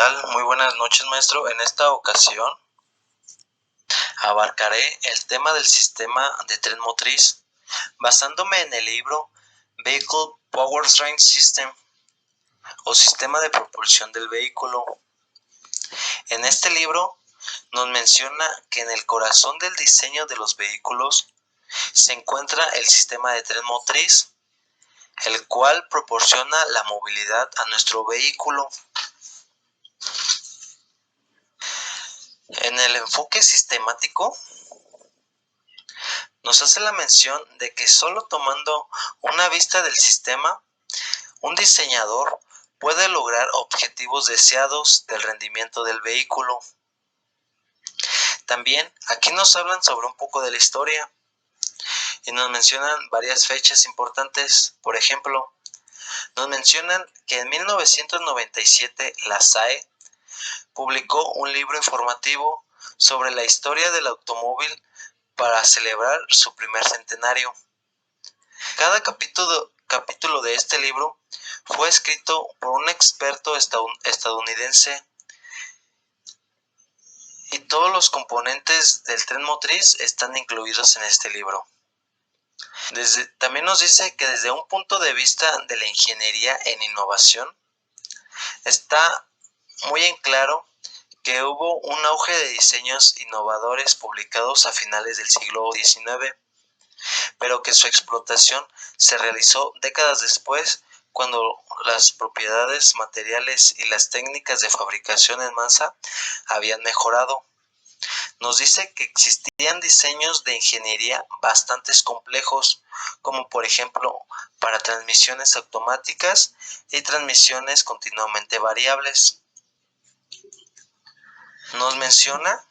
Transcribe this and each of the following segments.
tal? Muy buenas noches, maestro. En esta ocasión abarcaré el tema del sistema de tren motriz, basándome en el libro Vehicle Powertrain System o Sistema de Propulsión del Vehículo. En este libro nos menciona que en el corazón del diseño de los vehículos se encuentra el sistema de tren motriz, el cual proporciona la movilidad a nuestro vehículo. En el enfoque sistemático nos hace la mención de que solo tomando una vista del sistema, un diseñador puede lograr objetivos deseados del rendimiento del vehículo. También aquí nos hablan sobre un poco de la historia y nos mencionan varias fechas importantes. Por ejemplo, nos mencionan que en 1997 la SAE publicó un libro informativo sobre la historia del automóvil para celebrar su primer centenario. Cada capítulo de este libro fue escrito por un experto estadounidense y todos los componentes del tren motriz están incluidos en este libro. También nos dice que desde un punto de vista de la ingeniería en innovación, está muy en claro que hubo un auge de diseños innovadores publicados a finales del siglo XIX, pero que su explotación se realizó décadas después, cuando las propiedades materiales y las técnicas de fabricación en masa habían mejorado. Nos dice que existían diseños de ingeniería bastante complejos, como por ejemplo para transmisiones automáticas y transmisiones continuamente variables. Nos menciona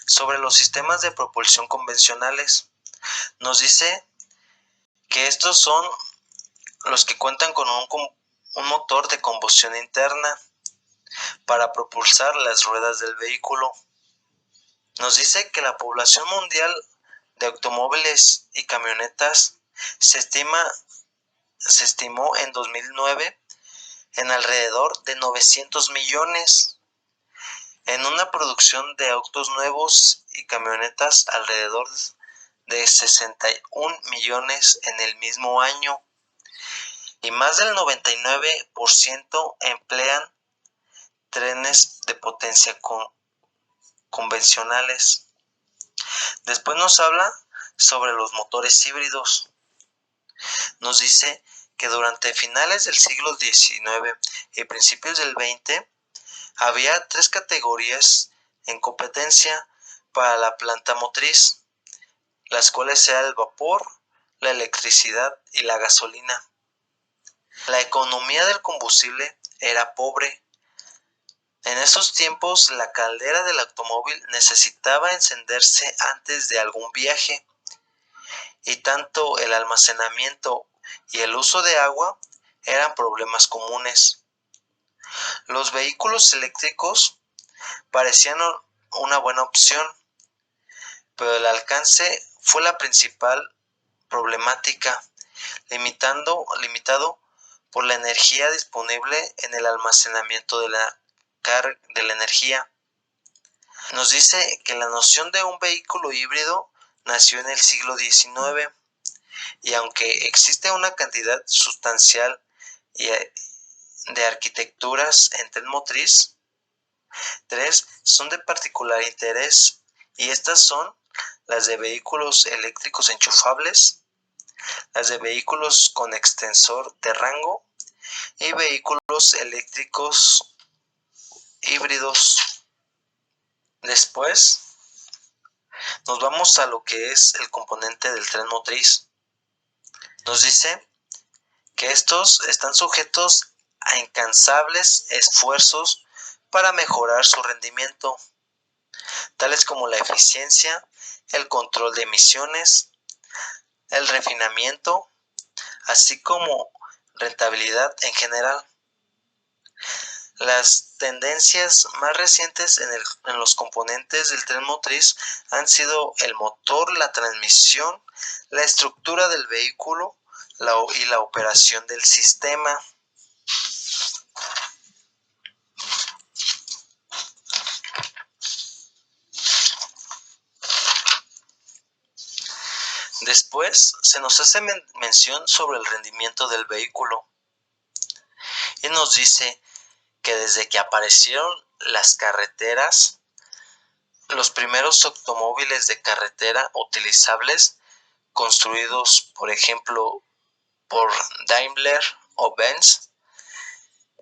sobre los sistemas de propulsión convencionales. Nos dice que estos son los que cuentan con un motor de combustión interna para propulsar las ruedas del vehículo. Nos dice que la población mundial de automóviles y camionetas se estimó en 2009 en alrededor de 900 millones, en una producción de autos nuevos y camionetas alrededor de 61 millones en el mismo año, y más del 99% emplean trenes de potencia convencionales. Después nos habla sobre los motores híbridos. Nos dice que durante finales del siglo XIX y principios del XX había 3 categorías en competencia para la planta motriz, las cuales eran el vapor, la electricidad y la gasolina. La economía del combustible era pobre. En esos tiempos, la caldera del automóvil necesitaba encenderse antes de algún viaje, y tanto el almacenamiento y el uso de agua eran problemas comunes. Los vehículos eléctricos parecían una buena opción, pero el alcance fue la principal problemática, limitado por la energía disponible en el almacenamiento de la energía. Nos dice que la noción de un vehículo híbrido nació en el siglo XIX, y aunque existe una cantidad sustancial de arquitecturas en tren motriz, 3 son de particular interés, y estas son las de vehículos eléctricos enchufables, las de vehículos con extensor de rango y vehículos eléctricos híbridos. Después nos vamos a lo que es el componente del tren motriz. Nos dice que estos están sujetos a incansables esfuerzos para mejorar su rendimiento, tales como la eficiencia, el control de emisiones, el refinamiento, así como rentabilidad en general. Las tendencias más recientes en los componentes del tren motriz han sido el motor, la transmisión, la estructura del vehículo y la operación del sistema. Después se nos hace mención sobre el rendimiento del vehículo y nos dice que desde que aparecieron las carreteras, los primeros automóviles de carretera utilizables construidos, por ejemplo, por Daimler o Benz,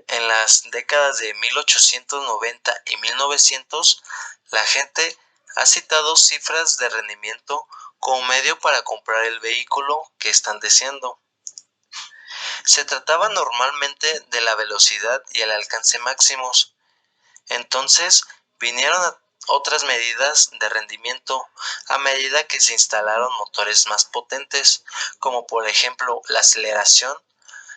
en las décadas de 1890 y 1900, la gente ha citado cifras de rendimiento como medio para comprar el vehículo que están deseando. Se trataba normalmente de la velocidad y el alcance máximos. Entonces vinieron otras medidas de rendimiento a medida que se instalaron motores más potentes, como por ejemplo la aceleración,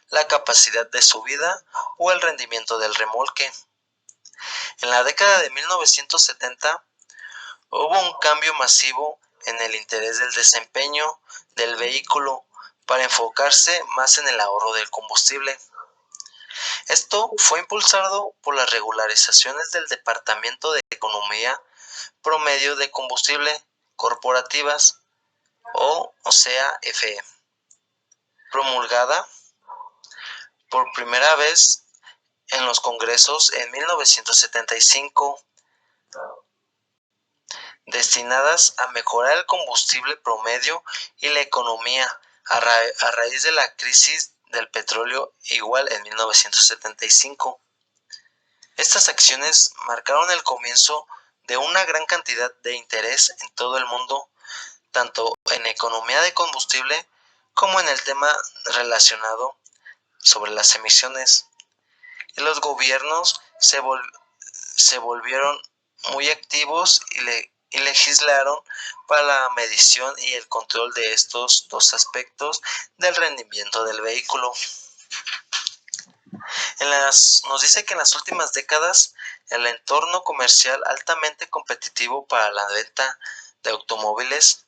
la capacidad de subida o el rendimiento del remolque. En la década de 1970 hubo un cambio masivo en el interés del desempeño del vehículo para enfocarse más en el ahorro del combustible. Esto fue impulsado por las regularizaciones del Departamento de Economía Promedio de Combustible Corporativas, o sea, FE, promulgada por primera vez en los congresos en 1975, destinadas a mejorar el combustible promedio y la economía a raíz de la crisis del petróleo igual en 1975. Estas acciones marcaron el comienzo de una gran cantidad de interés en todo el mundo, tanto en economía de combustible como en el tema relacionado sobre las emisiones. Y los gobiernos se volvieron muy activos y legislaron para la medición y el control de estos dos aspectos del rendimiento del vehículo. Nos dice que en las últimas décadas el entorno comercial altamente competitivo para la venta de automóviles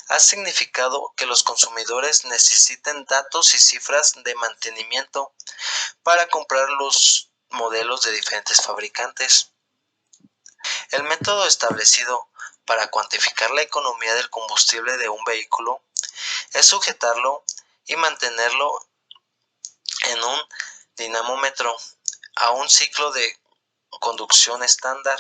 ha significado que los consumidores necesiten datos y cifras de mantenimiento para comprar los modelos de diferentes fabricantes. El método establecido para cuantificar la economía del combustible de un vehículo es sujetarlo y mantenerlo en un dinamómetro a un ciclo de conducción estándar.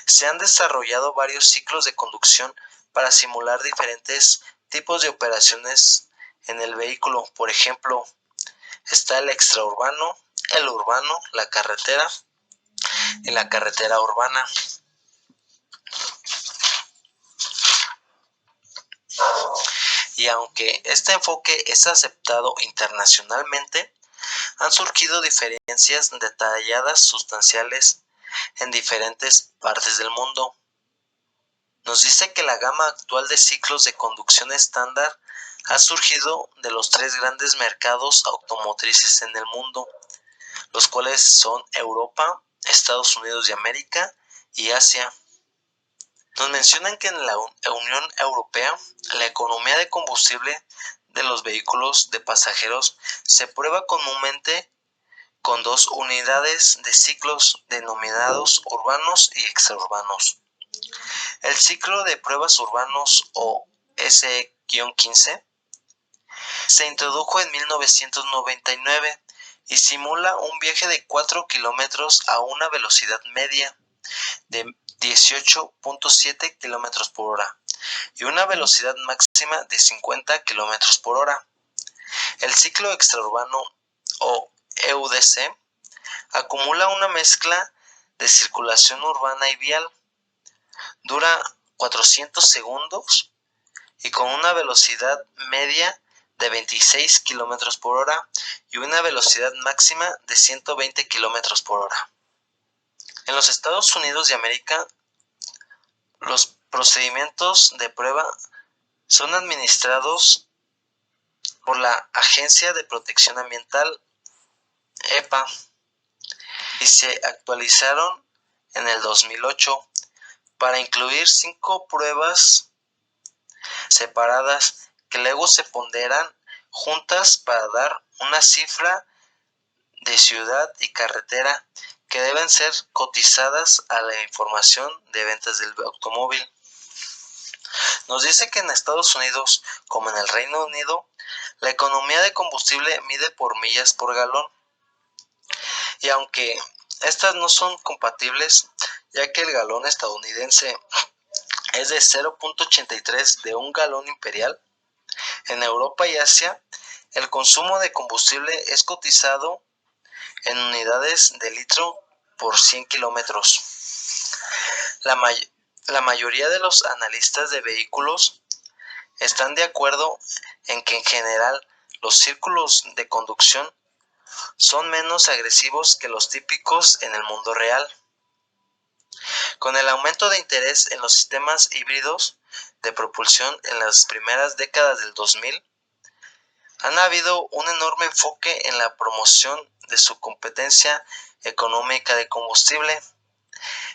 Se han desarrollado varios ciclos de conducción para simular diferentes tipos de operaciones en el vehículo. Por ejemplo, está el extraurbano, el urbano, la carretera y la carretera urbana. Y aunque este enfoque es aceptado internacionalmente, han surgido diferencias detalladas sustanciales en diferentes partes del mundo. Nos dice que la gama actual de ciclos de conducción estándar ha surgido de los tres grandes mercados automotrices en el mundo, los cuales son Europa, Estados Unidos de América y Asia. Nos mencionan que en la Unión Europea la economía de combustible de los vehículos de pasajeros se prueba comúnmente con dos unidades de ciclos denominados urbanos y extraurbanos. El ciclo de pruebas urbanos o S-15 se introdujo en 1999 y simula un viaje de 4 kilómetros a una velocidad media de 18.7 kilómetros por hora y una velocidad máxima de 50 kilómetros por hora. El ciclo extraurbano o EUDC acumula una mezcla de circulación urbana y vial. Dura 400 segundos y con una velocidad media de 26 kilómetros por hora y una velocidad máxima de 120 kilómetros por hora. En los Estados Unidos de América, los procedimientos de prueba son administrados por la Agencia de Protección Ambiental, EPA, y se actualizaron en el 2008 para incluir 5 pruebas separadas que luego se ponderan juntas para dar una cifra de ciudad y carretera que deben ser cotizadas a la información de ventas del automóvil. Nos dice que en Estados Unidos, como en el Reino Unido, la economía de combustible mide por millas por galón. Y aunque estas no son compatibles, ya que el galón estadounidense es de 0.83 de un galón imperial, en Europa y Asia el consumo de combustible es cotizado en unidades de litro por 100 kilómetros. La mayoría de los analistas de vehículos están de acuerdo en que en general los círculos de conducción son menos agresivos que los típicos en el mundo real. Con el aumento de interés en los sistemas híbridos de propulsión en las primeras décadas del 2000, ha habido un enorme enfoque en la promoción de su competencia económica de combustible.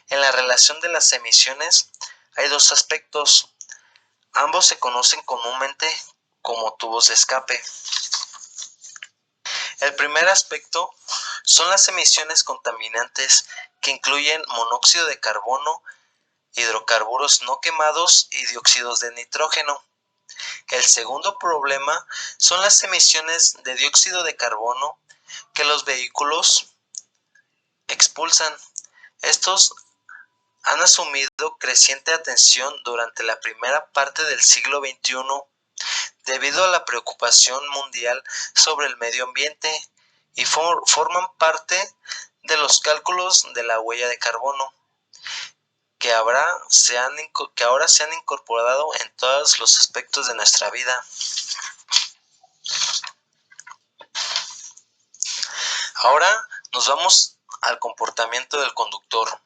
En la relación de las emisiones hay dos aspectos. Ambos se conocen comúnmente como tubos de escape. El primer aspecto son las emisiones contaminantes que incluyen monóxido de carbono, hidrocarburos no quemados y dióxidos de nitrógeno. El segundo problema son las emisiones de dióxido de carbono que los vehículos expulsan. Estos han asumido creciente atención durante la primera parte del siglo XXI debido a la preocupación mundial sobre el medio ambiente y forman parte de los cálculos de la huella de carbono que ahora se han incorporado en todos los aspectos de nuestra vida. Ahora nos vamos al comportamiento del conductor.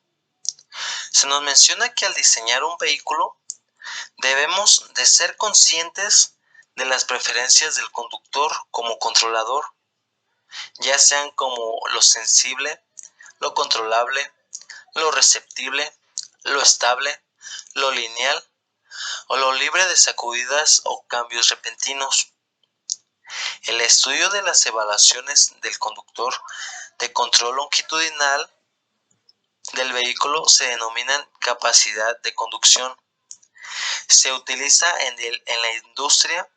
Se nos menciona que al diseñar un vehículo debemos de ser conscientes de las preferencias del conductor como controlador, ya sean como lo sensible, lo controlable, lo receptible, lo estable, lo lineal o lo libre de sacudidas o cambios repentinos. El estudio de las evaluaciones del conductor de control longitudinal del vehículo se denomina capacidad de conducción. Se utiliza en la industria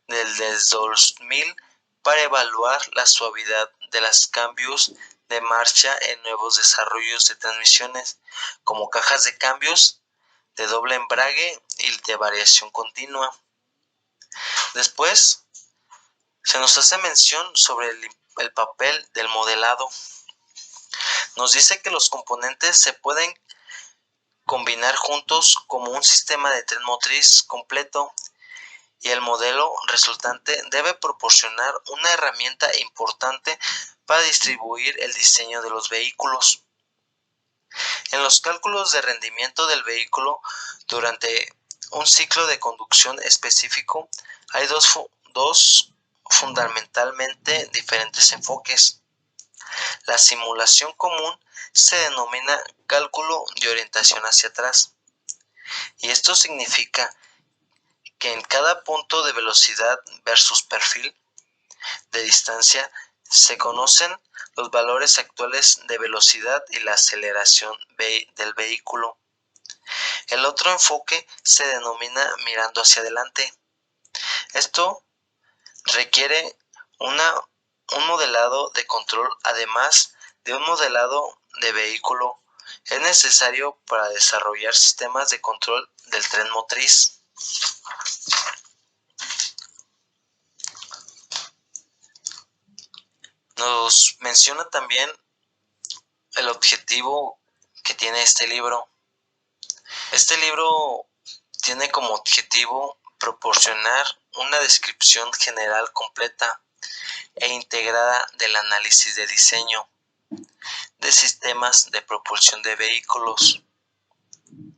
desde 2000 para evaluar la suavidad de los cambios de marcha en nuevos desarrollos de transmisiones, como cajas de cambios de doble embrague y de variación continua. Después, se nos hace mención sobre el papel del modelado. Nos dice que los componentes se pueden combinar juntos como un sistema de tren motriz completo y el modelo resultante debe proporcionar una herramienta importante para distribuir el diseño de los vehículos. En los cálculos de rendimiento del vehículo durante un ciclo de conducción específico hay dos fundamentalmente diferentes enfoques. La simulación común se denomina cálculo de orientación hacia atrás, y esto significa que en cada punto de velocidad versus perfil de distancia se conocen los valores actuales de velocidad y la aceleración del vehículo. El otro enfoque se denomina mirando hacia adelante. Esto requiere un modelado de control, además de un modelado de vehículo. Es necesario para desarrollar sistemas de control del tren motriz. Nos menciona también el objetivo que tiene este libro. Este libro tiene como objetivo proporcionar una descripción general completa e integrada del análisis de diseño de sistemas de propulsión de vehículos.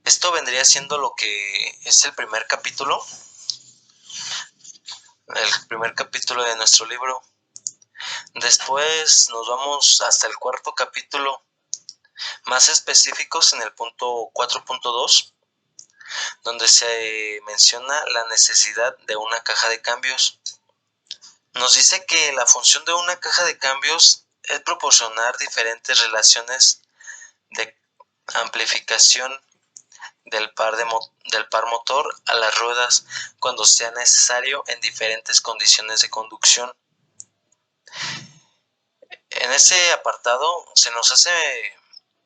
Esto vendría siendo lo que es el primer capítulo de nuestro libro. Después nos vamos hasta el cuarto capítulo, más específicos en el punto 4.2, donde se menciona la necesidad de una caja de cambios. Nos dice que la función de una caja de cambios es proporcionar diferentes relaciones de amplificación del par motor a las ruedas cuando sea necesario en diferentes condiciones de conducción. En este apartado se nos hace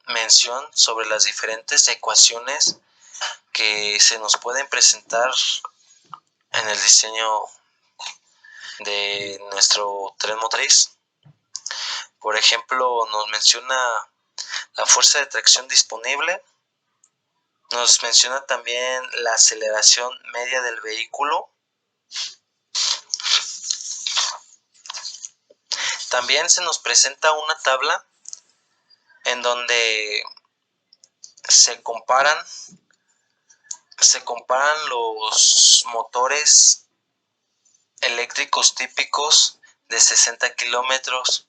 mención sobre las diferentes ecuaciones que se nos pueden presentar en el diseño de nuestro tren motriz. Por ejemplo, nos menciona la fuerza de tracción disponible, nos menciona también la aceleración media del vehículo. También se nos presenta una tabla en donde se comparan los motores eléctricos típicos de 60 kilómetros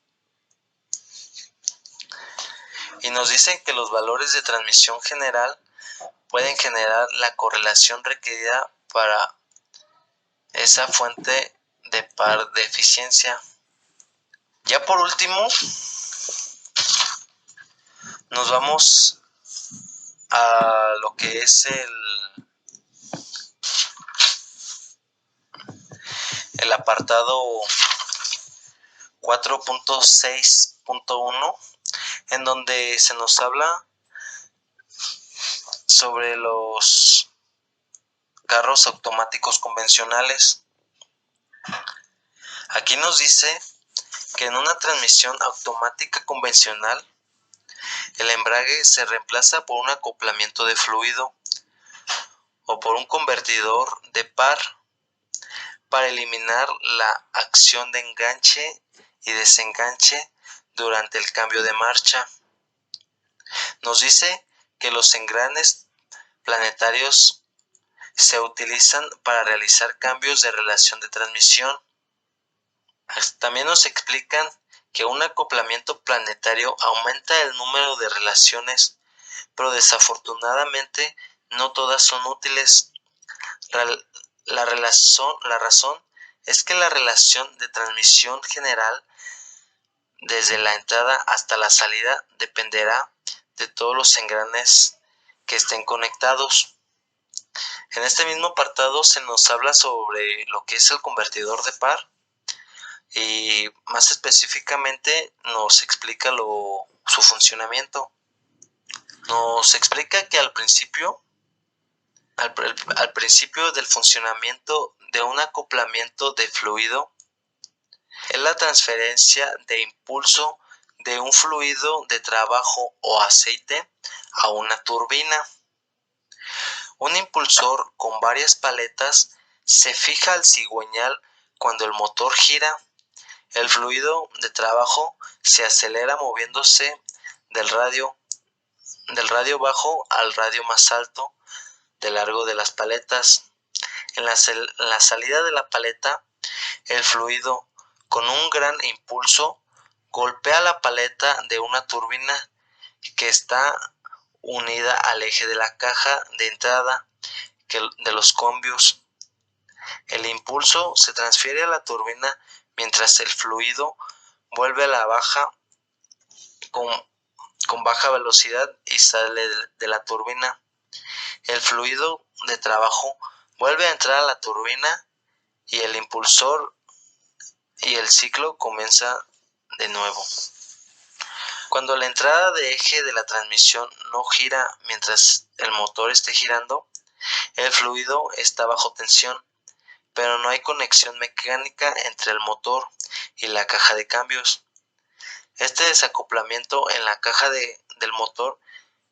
y nos dicen que los valores de transmisión general pueden generar la correlación requerida para esa fuente de par de eficiencia. Ya por último, nos vamos a lo que es el apartado 4.6.1, en donde se nos habla sobre los carros automáticos convencionales. Aquí nos dice que en una transmisión automática convencional el embrague se reemplaza por un acoplamiento de fluido o por un convertidor de par para eliminar la acción de enganche y desenganche durante el cambio de marcha. Nos dice que los engranes planetarios se utilizan para realizar cambios de relación de transmisión. También nos explican que un acoplamiento planetario aumenta el número de relaciones, pero desafortunadamente no todas son útiles. La razón es que la relación de transmisión general desde la entrada hasta la salida dependerá de todos los engranes que estén conectados. En este mismo apartado se nos habla sobre lo que es el convertidor de par y más específicamente nos explica su funcionamiento. Nos explica que al principio del funcionamiento de un acoplamiento de fluido es la transferencia de impulso de un fluido de trabajo o aceite a una turbina. Un impulsor con varias paletas se fija al cigüeñal cuando el motor gira. El fluido de trabajo se acelera moviéndose del radio bajo al radio más alto de largo de las paletas. En la salida de la paleta, el fluido, con un gran impulso, golpea la paleta de una turbina que está unida al eje de la caja de entrada de los cambios. El impulso se transfiere a la turbina mientras el fluido vuelve a la baja con baja velocidad y sale de la turbina. El fluido de trabajo vuelve a entrar a la turbina y el impulsor y el ciclo comienza de nuevo. Cuando la entrada de eje de la transmisión no gira mientras el motor esté girando, el fluido está bajo tensión, pero no hay conexión mecánica entre el motor y la caja de cambios. Este desacoplamiento en la caja del motor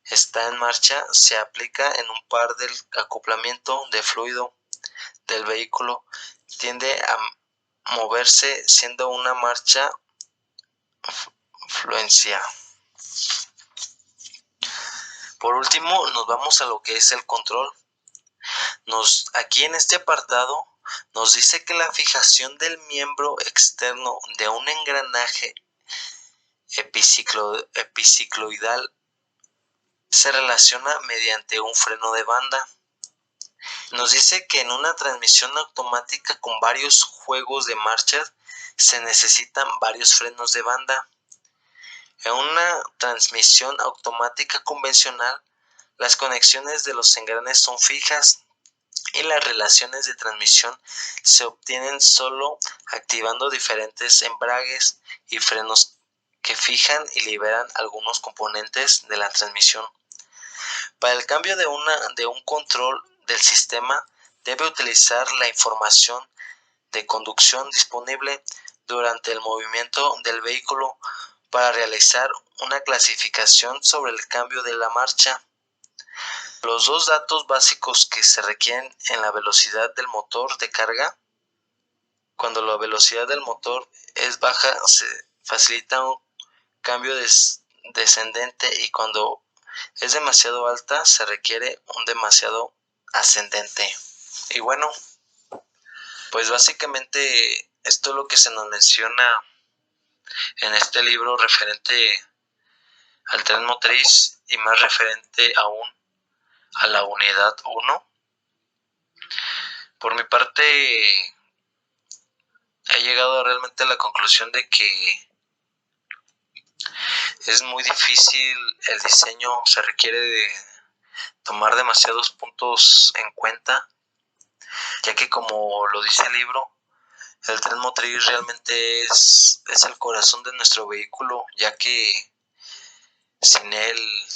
está en marcha se aplica en un par del acoplamiento de fluido del vehículo tiende a moverse siendo una marcha fluencia. Por último, nos vamos a lo que es el control. Aquí en este apartado nos dice que la fijación del miembro externo de un engranaje epicicloidal se relaciona mediante un freno de banda. Nos dice que en una transmisión automática con varios juegos de marchas se necesitan varios frenos de banda. En una transmisión automática convencional, Las conexiones de los engranes son fijas y las relaciones de transmisión se obtienen solo activando diferentes embragues y frenos que fijan y liberan algunos componentes de la transmisión. Para el cambio de un control del sistema, debe utilizar la información de conducción disponible durante el movimiento del vehículo para realizar una clasificación sobre el cambio de la marcha. Los dos datos básicos que se requieren en la velocidad del motor de carga. Cuando la velocidad del motor es baja, se facilita un cambio descendente, y cuando es demasiado alta, se requiere un demasiado ascendente. Y bueno, pues básicamente esto es lo que se nos menciona en este libro referente al tren motriz, y más referente aún a la unidad 1. Por mi parte, he llegado realmente a la conclusión de que es muy difícil el diseño, se requiere de tomar demasiados puntos en cuenta, ya que, como lo dice el libro, el tren motriz realmente es el corazón de nuestro vehículo, ya que sin él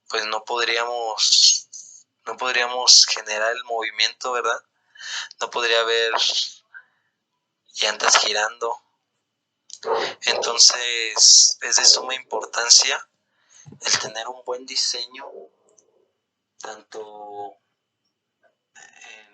pues no podríamos generar el movimiento, ¿verdad? No podría haber llantas girando. Entonces es de suma importancia el tener un buen diseño, tanto en